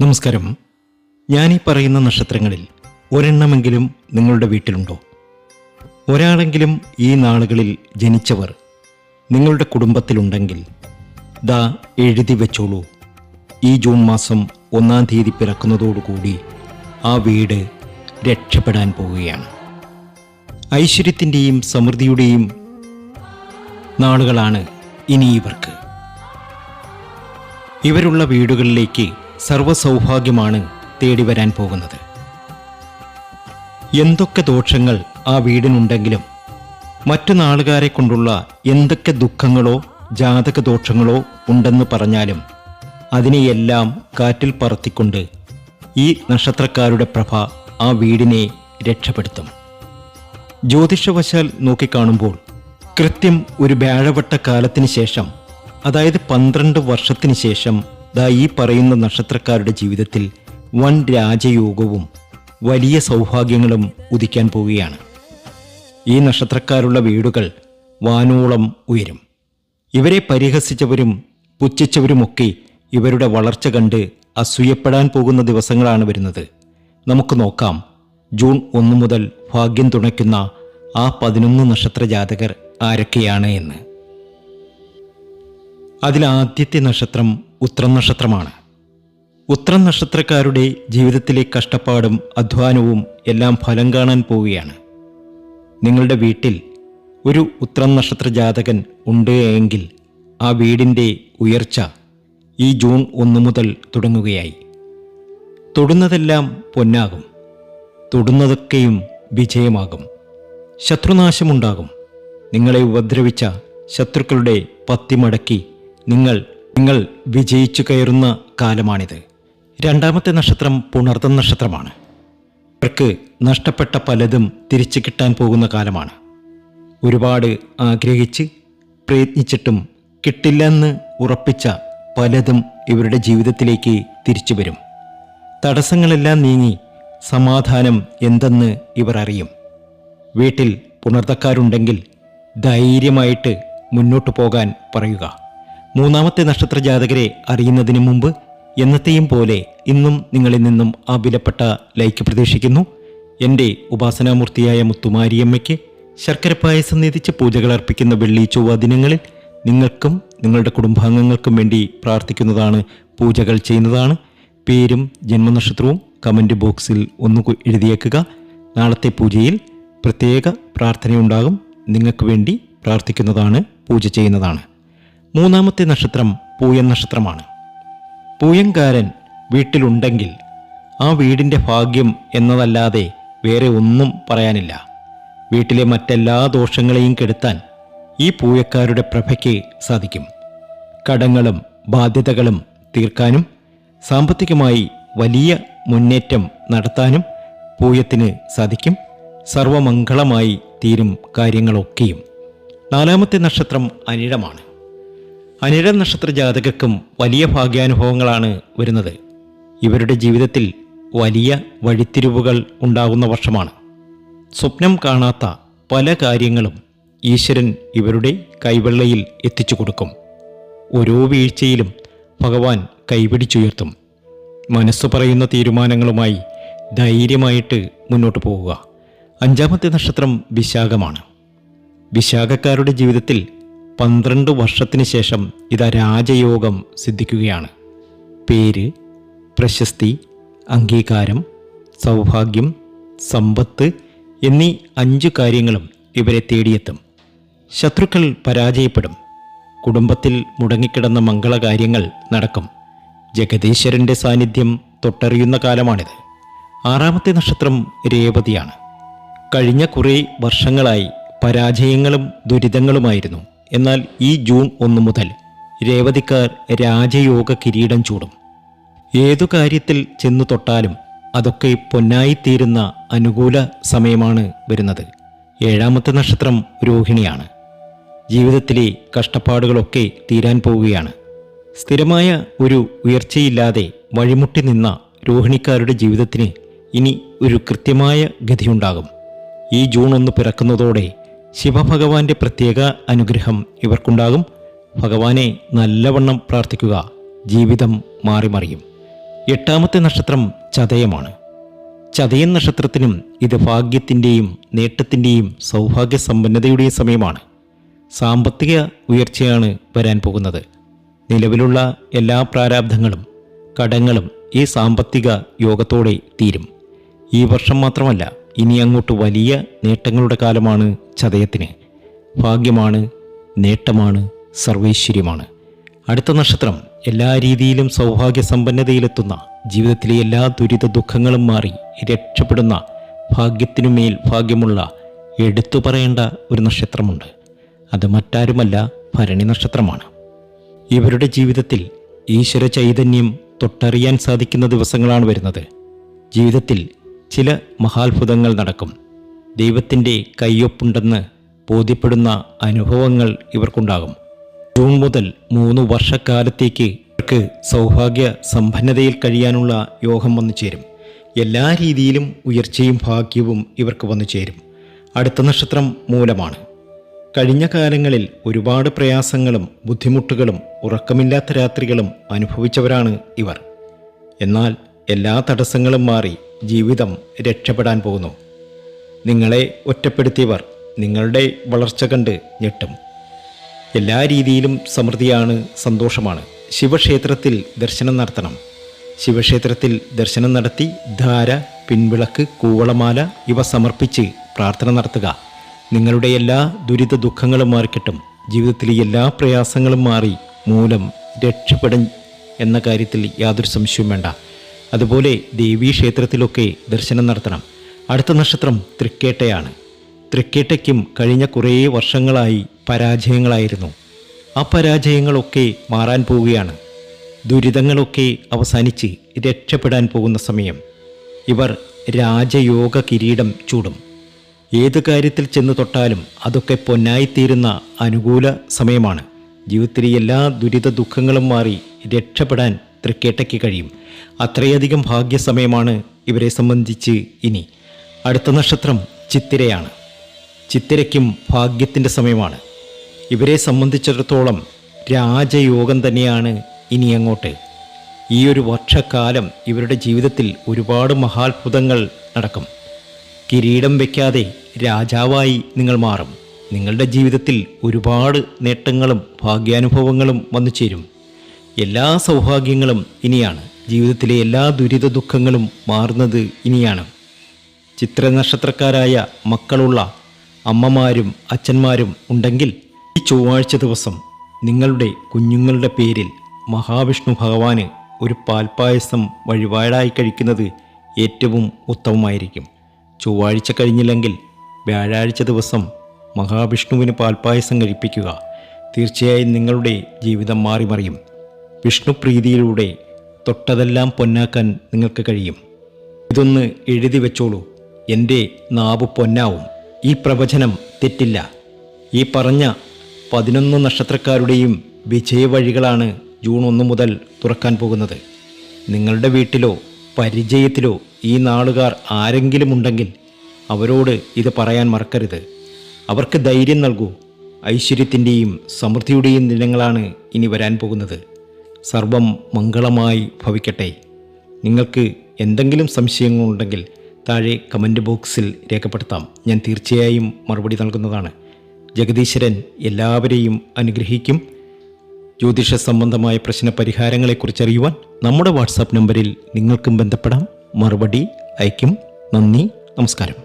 നമസ്കാരം. ഞാനീ പറയുന്ന നക്ഷത്രങ്ങളിൽ ഒരെണ്ണമെങ്കിലും നിങ്ങളുടെ വീട്ടിലുണ്ടോ? ഒരാളെങ്കിലും ഈ നാളുകളിൽ ജനിച്ചവർ നിങ്ങളുടെ കുടുംബത്തിലുണ്ടെങ്കിൽ ദാ എഴുതി വെച്ചോളൂ. ഈ ജൂൺ മാസം 1-ാം തീയതി പിറക്കുന്നതോടുകൂടി ആ വീട് രക്ഷപ്പെടാൻ പോവുകയാണ്. ഐശ്വര്യത്തിൻ്റെയും സമൃദ്ധിയുടെയും നാളുകളാണ് ഇനി ഇവർക്ക്. ഇവരുള്ള വീടുകളിലേക്ക് സർവ്വസൗഭാഗ്യമാണ് തേടി വരാൻ പോകുന്നത്. എന്തൊക്കെ ദോഷങ്ങൾ ആ വീടിനുണ്ടെങ്കിലും മറ്റു നാളുകാരെ കൊണ്ടുള്ള എന്തൊക്കെ ദുഃഖങ്ങളോ ജാതക ദോഷങ്ങളോ ഉണ്ടെന്ന് പറഞ്ഞാലും അതിനെയെല്ലാം കാറ്റിൽ പറത്തിക്കൊണ്ട് ഈ നക്ഷത്രക്കാരുടെ പ്രഭ ആ വീടിനെ രക്ഷപ്പെടുത്തും. ജ്യോതിഷവശാൽ നോക്കിക്കാണുമ്പോൾ കൃത്യം ഒരു വ്യാഴവട്ട കാലത്തിന് ശേഷം, അതായത് 12 വർഷത്തിന് ശേഷം ഈ പറയുന്ന നക്ഷത്രക്കാരുടെ ജീവിതത്തിൽ വൻ രാജയോഗവും വലിയ സൗഭാഗ്യങ്ങളും ഉദിക്കാൻ പോവുകയാണ്. ഈ നക്ഷത്രക്കാരുള്ള വീടുകൾ വാനോളം ഉയരും. ഇവരെ പരിഹസിച്ചവരും പുച്ഛിച്ചവരുമൊക്കെ ഇവരുടെ വളർച്ച കണ്ട് അസൂയപ്പെടാൻ പോകുന്ന ദിവസങ്ങളാണ് വരുന്നത്. നമുക്ക് നോക്കാം ജൂൺ 1 മുതൽ ഭാഗ്യം തുണയ്ക്കുന്ന ആ 11 നക്ഷത്ര ജാതകർ ആരൊക്കെയാണ് എന്ന്. അതിലാദ്യത്തെ നക്ഷത്രം ഉത്രം നക്ഷത്രമാണ്. ഉത്രം നക്ഷത്രക്കാരുടെ ജീവിതത്തിലെ കഷ്ടപ്പാടും അധ്വാനവും എല്ലാം ഫലം കാണാൻ പോവുകയാണ്. നിങ്ങളുടെ വീട്ടിൽ ഒരു ഉത്രം നക്ഷത്ര ജാതകൻ ഉണ്ട് എങ്കിൽ ആ വീടിൻ്റെ ഉയർച്ച ഈ ജൂൺ 1 മുതൽ തുടങ്ങുകയായി. തൊടുന്നതെല്ലാം പൊന്നാകും, തൊടുന്നതൊക്കെയും വിജയമാകും. ശത്രുനാശമുണ്ടാകും. നിങ്ങളെ ഉപദ്രവിച്ച ശത്രുക്കളുടെ പത്തി മടക്കി നിങ്ങൾ വിജയിച്ചു കയറുന്ന കാലമാണിത്. രണ്ടാമത്തെ നക്ഷത്രം പുണർതം നക്ഷത്രമാണ്. ഇവർക്ക് നഷ്ടപ്പെട്ട പലതും തിരിച്ചു കിട്ടാൻ പോകുന്ന കാലമാണ്. ഒരുപാട് ആഗ്രഹിച്ച് പ്രയത്നിച്ചിട്ടും കിട്ടില്ലെന്ന് ഉറപ്പിച്ച പലതും ഇവരുടെ ജീവിതത്തിലേക്ക് തിരിച്ചു വരും. തടസ്സങ്ങളെല്ലാം നീങ്ങി സമാധാനം എന്തെന്ന് ഇവർ അറിയും. വീട്ടിൽ പുണർതക്കാരുണ്ടെങ്കിൽ ധൈര്യമായിട്ട് മുന്നോട്ട് പോകാൻ പറയുക. മൂന്നാമത്തെ നക്ഷത്ര ജാതകരെ അറിയുന്നതിന് മുമ്പ് എന്നത്തെയും പോലെ ഇന്നും നിങ്ങളിൽ നിന്നും ആ വിലപ്പെട്ട ലൈക്ക് പ്രതീക്ഷിക്കുന്നു. എൻ്റെ ഉപാസനാമൂർത്തിയായ മുത്തുമാരിയമ്മയ്ക്ക് ശർക്കര പായസം നീതിച്ച് പൂജകൾ അർപ്പിക്കുന്ന വെള്ളി ചൊവ്വ ദിനങ്ങളിൽ നിങ്ങൾക്കും നിങ്ങളുടെ കുടുംബാംഗങ്ങൾക്കും വേണ്ടി പ്രാർത്ഥിക്കുന്നതാണ്, പൂജകൾ ചെയ്യുന്നതാണ്. പേരും ജന്മനക്ഷത്രവും കമൻറ്റ് ബോക്സിൽ ഒന്ന് എഴുതിയേക്കുക. നാളത്തെ പൂജയിൽ പ്രത്യേക പ്രാർത്ഥനയുണ്ടാകും. നിങ്ങൾക്ക് വേണ്ടി പ്രാർത്ഥിക്കുന്നതാണ്, പൂജ ചെയ്യുന്നതാണ്. മൂന്നാമത്തെ നക്ഷത്രം പൂയം നക്ഷത്രമാണ്. പൂയംകാരൻ വീട്ടിലുണ്ടെങ്കിൽ ആ വീടിൻ്റെ ഭാഗ്യം എന്നതല്ലാതെ വേറെ ഒന്നും പറയാനില്ല. വീട്ടിലെ മറ്റെല്ലാ ദോഷങ്ങളെയും കെടുത്താൻ ഈ പൂയക്കാരുടെ പ്രഭയ്ക്ക് സാധിക്കും. കടങ്ങളും ബാധ്യതകളും തീർക്കാനും സാമ്പത്തികമായി വലിയ മുന്നേറ്റം നടത്താനും പൂയത്തിന് സാധിക്കും. സർവമംഗളമായി തീരും കാര്യങ്ങളൊക്കെയും. നാലാമത്തെ നക്ഷത്രം അനിഴമാണ്. അനിഴ നക്ഷത്ര ജാതകർക്കും വലിയ ഭാഗ്യാനുഭവങ്ങളാണ് വരുന്നത്. ഇവരുടെ ജീവിതത്തിൽ വലിയ വഴിത്തിരിവുകൾ ഉണ്ടാകുന്ന വർഷമാണ്. സ്വപ്നം കാണാത്ത പല കാര്യങ്ങളും ഈശ്വരൻ ഇവരുടെ കൈവെള്ളയിൽ എത്തിച്ചു കൊടുക്കും. ഓരോ വീഴ്ചയിലും ഭഗവാൻ കൈപിടിച്ചുയർത്തും. മനസ്സ് പറയുന്ന തീരുമാനങ്ങളുമായി ധൈര്യമായിട്ട് മുന്നോട്ട് പോവുക. അഞ്ചാമത്തെ നക്ഷത്രം വിശാഖമാണ്. വിശാഖക്കാരുടെ ജീവിതത്തിൽ 12 വർഷത്തിന് ശേഷം ഇതാ രാജയോഗം സിദ്ധിക്കുകയാണ്. പേര്, പ്രശസ്തി, അംഗീകാരം, സൗഭാഗ്യം, സമ്പത്ത് എന്നീ 5 കാര്യങ്ങളും ഇവരെ തേടിയെത്തും. ശത്രുക്കൾ പരാജയപ്പെടും. കുടുംബത്തിൽ മുടങ്ങിക്കിടന്ന മംഗളകാര്യങ്ങൾ നടക്കും. ജഗദീശ്വരൻ്റെ സാന്നിധ്യം തൊട്ടറിയുന്ന കാലമാണിത്. ആറാമത്തെ നക്ഷത്രം രേവതിയാണ്. കഴിഞ്ഞ കുറേ വർഷങ്ങളായി പരാജയങ്ങളും ദുരിതങ്ങളുമായിരുന്നു. എന്നാൽ ഈ ജൂൺ 1 മുതൽ രേവതിക്കാർ രാജയോഗ കിരീടം ചൂടും. ഏതു കാര്യത്തിൽ ചെന്നു തൊട്ടാലും അതൊക്കെ പൊന്നായിത്തീരുന്ന അനുകൂല സമയമാണ് വരുന്നത്. ഏഴാമത്തെ നക്ഷത്രം രോഹിണിയാണ്. ജീവിതത്തിലെ കഷ്ടപ്പാടുകളൊക്കെ തീരാൻ പോവുകയാണ്. സ്ഥിരമായ ഒരു ഉയർച്ചയില്ലാതെ വഴിമുട്ടി നിന്ന രോഹിണിക്കാരുടെ ജീവിതത്തിന് ഇനി ഒരു കൃത്യമായ ഗതിയുണ്ടാകും. ഈ ജൂൺ 1 പിറക്കുന്നതോടെ ശിവഭഗവാന്റെ പ്രത്യേക അനുഗ്രഹം ഇവർക്കുണ്ടാകും. ഭഗവാനെ നല്ലവണ്ണം പ്രാർത്ഥിക്കുക. ജീവിതം മാറിമറിയും. എട്ടാമത്തെ നക്ഷത്രം ചതയമാണ്. ചതയൻ നക്ഷത്രത്തിനും ഇത് ഭാഗ്യത്തിൻ്റെയും നേട്ടത്തിൻ്റെയും സൗഭാഗ്യ സമ്പന്നതയുടെയും സമയമാണ്. സാമ്പത്തിക ഉയർച്ചയാണ് വരാൻ പോകുന്നത്. നിലവിലുള്ള എല്ലാ പ്രാരാബ്ധങ്ങളും കടങ്ങളും ഈ സാമ്പത്തിക യോഗത്തോടെ തീരും. ഈ വർഷം മാത്രമല്ല, ഇനി അങ്ങോട്ട് വലിയ നേട്ടങ്ങളുടെ കാലമാണ് ചതയത്തിന്. ഭാഗ്യമാണ്, നേട്ടമാണ്, സർവൈശ്വര്യമാണ്. അടുത്ത നക്ഷത്രം എല്ലാ രീതിയിലും സൗഭാഗ്യ സമ്പന്നതയിലെത്തുന്ന, ജീവിതത്തിലെ എല്ലാ ദുരിത ദുഃഖങ്ങളും മാറി രക്ഷപ്പെടുന്ന, ഭാഗ്യത്തിനുമേൽ ഭാഗ്യമുള്ള എടുത്തു പറയേണ്ട ഒരു നക്ഷത്രമുണ്ട്. അത് മറ്റാരുമല്ല, ഭരണി നക്ഷത്രമാണ്. ഇവരുടെ ജീവിതത്തിൽ ഈശ്വര ചൈതന്യം തൊട്ടറിയാൻ സാധിക്കുന്ന ദിവസങ്ങളാണ് വരുന്നത്. ജീവിതത്തിൽ ചില മഹാത്ഭുതങ്ങൾ നടക്കും. ദൈവത്തിൻ്റെ കയ്യൊപ്പുണ്ടെന്ന് ബോധ്യപ്പെടുന്ന അനുഭവങ്ങൾ ഇവർക്കുണ്ടാകും. ജൂൺ മുതൽ 3 വർഷക്കാലത്തേക്ക് ഇവർക്ക് സൗഭാഗ്യ സമ്പന്നതയിൽ കഴിയാനുള്ള യോഗം വന്നു ചേരും. എല്ലാ രീതിയിലും ഉയർച്ചയും ഭാഗ്യവും ഇവർക്ക് വന്നു ചേരും. അടുത്ത നക്ഷത്രം മൂലമാണ്. കഴിഞ്ഞ കാലങ്ങളിൽ ഒരുപാട് പ്രയാസങ്ങളും ബുദ്ധിമുട്ടുകളും ഉറക്കമില്ലാത്ത രാത്രികളും അനുഭവിച്ചവരാണ് ഇവർ. എന്നാൽ എല്ലാ തടസ്സങ്ങളും മാറി ജീവിതം രക്ഷപ്പെടാൻ പോകുന്നു. നിങ്ങളെ ഒറ്റപ്പെടുത്തിയവർ നിങ്ങളുടെ വളർച്ച കണ്ട് ഞെട്ടും. എല്ലാ രീതിയിലും സമൃദ്ധിയാണ്, സന്തോഷമാണ്. ശിവക്ഷേത്രത്തിൽ ദർശനം നടത്തണം. ശിവക്ഷേത്രത്തിൽ ദർശനം നടത്തി ധാര, പിൻവിളക്ക്, കൂവളമാല ഇവ സമർപ്പിച്ച് പ്രാർത്ഥന നടത്തുക. നിങ്ങളുടെ എല്ലാ ദുരിത ദുഃഖങ്ങളും മാറിക്കിട്ടും. ജീവിതത്തിലെ എല്ലാ പ്രയാസങ്ങളും മാറി മൂലം രക്ഷപ്പെടും എന്ന കാര്യത്തിൽ യാതൊരു സംശയവും വേണ്ട. അതുപോലെ ദേവീക്ഷേത്രത്തിലൊക്കെ ദർശനം നടത്തണം. അടുത്ത നക്ഷത്രം തൃക്കേട്ടയാണ്. തൃക്കേട്ടയ്ക്കും കഴിഞ്ഞ കുറേ വർഷങ്ങളായി പരാജയങ്ങളായിരുന്നു. ആ പരാജയങ്ങളൊക്കെ മാറാൻ പോവുകയാണ്. ദുരിതങ്ങളൊക്കെ അവസാനിച്ച് രക്ഷപ്പെടാൻ പോകുന്ന സമയം. ഇവർ രാജയോഗ കിരീടം ചൂടും. ഏത് കാര്യത്തിൽ ചെന്ന് തൊട്ടാലും അതൊക്കെ പൊന്നായിത്തീരുന്ന അനുകൂല സമയമാണ്. ജീവിതത്തിലെ എല്ലാ ദുരിത ദുഃഖങ്ങളും മാറി രക്ഷപ്പെടാൻ തൃക്കേട്ടയ്ക്ക് കഴിയും. അത്രയധികം ഭാഗ്യസമയമാണ് ഇവരെ സംബന്ധിച്ച് ഇനി. അടുത്ത നക്ഷത്രം ചിത്തിരയാണ്. ചിത്തിരയ്ക്കും ഭാഗ്യത്തിൻ്റെ സമയമാണ്. ഇവരെ സംബന്ധിച്ചിടത്തോളം രാജയോഗം തന്നെയാണ് ഇനി അങ്ങോട്ട്. ഈ ഒരു വർഷക്കാലം ഇവരുടെ ജീവിതത്തിൽ ഒരുപാട് മഹാത്ഭുതങ്ങൾ നടക്കും. കിരീടം വയ്ക്കാതെ രാജാവായി നിങ്ങൾ മാറും. നിങ്ങളുടെ ജീവിതത്തിൽ ഒരുപാട് നേട്ടങ്ങളും ഭാഗ്യാനുഭവങ്ങളും വന്നു ചേരും. എല്ലാ സൗഭാഗ്യങ്ങളും ഇനിയാണ്. ജീവിതത്തിലെ എല്ലാ ദുരിത ദുഃഖങ്ങളും മാറുന്നത് ഇനിയാണ്. ചിത്ര നക്ഷത്രക്കാരായ മക്കളുള്ള അമ്മമാരും അച്ഛന്മാരും ഉണ്ടെങ്കിൽ ഈ ചൊവ്വാഴ്ച ദിവസം നിങ്ങളുടെ കുഞ്ഞുങ്ങളുടെ പേരിൽ മഹാവിഷ്ണു ഭഗവാന് ഒരു പാൽപ്പായസം വഴിപാടായി കഴിക്കുന്നത് ഏറ്റവും ഉത്തമമായിരിക്കും. ചൊവ്വാഴ്ച കഴിഞ്ഞില്ലെങ്കിൽ വ്യാഴാഴ്ച ദിവസം മഹാവിഷ്ണുവിന് പാൽപ്പായസം കഴിപ്പിക്കുക. തീർച്ചയായും നിങ്ങളുടെ ജീവിതം മാറിമറിയും. വിഷ്ണുപ്രീതിയിലൂടെ തൊട്ടതെല്ലാം പൊന്നാക്കാൻ നിങ്ങൾക്ക് കഴിയും. ഇതൊന്ന് എഴുതി വെച്ചോളൂ. എൻ്റെ നാവ് പൊന്നാവും. ഈ പ്രവചനം തെറ്റില്ല. ഈ പറഞ്ഞ 11 നക്ഷത്രക്കാരുടെയും വിജയവഴികളാണ് ജൂൺ 1 മുതൽ തുറക്കാൻ പോകുന്നത്. നിങ്ങളുടെ വീട്ടിലോ പരിചയത്തിലോ ഈ നാളുകാർ ആരെങ്കിലും ഉണ്ടെങ്കിൽ അവരോട് ഇത് പറയാൻ മറക്കരുത്. അവർക്ക് ധൈര്യം നൽകൂ. ഐശ്വര്യത്തിൻ്റെയും സമൃദ്ധിയുടെയും ദിനങ്ങളാണ് ഇനി വരാൻ പോകുന്നത്. സർവം മംഗളമായി ഭവിക്കട്ടെ. നിങ്ങൾക്ക് എന്തെങ്കിലും സംശയങ്ങളുണ്ടെങ്കിൽ താഴെ കമൻറ്റ് ബോക്സിൽ രേഖപ്പെടുത്താം. ഞാൻ തീർച്ചയായും മറുപടി നൽകുന്നതാണ്. ജഗദീശ്വരൻ എല്ലാവരെയും അനുഗ്രഹിക്കും. ജ്യോതിഷ സംബന്ധമായ പ്രശ്ന പരിഹാരങ്ങളെക്കുറിച്ചറിയുവാൻ നമ്മുടെ വാട്സാപ്പ് നമ്പറിൽ നിങ്ങൾക്കും ബന്ധപ്പെടാം. മറുപടി അയക്കും. നന്ദി, നമസ്കാരം.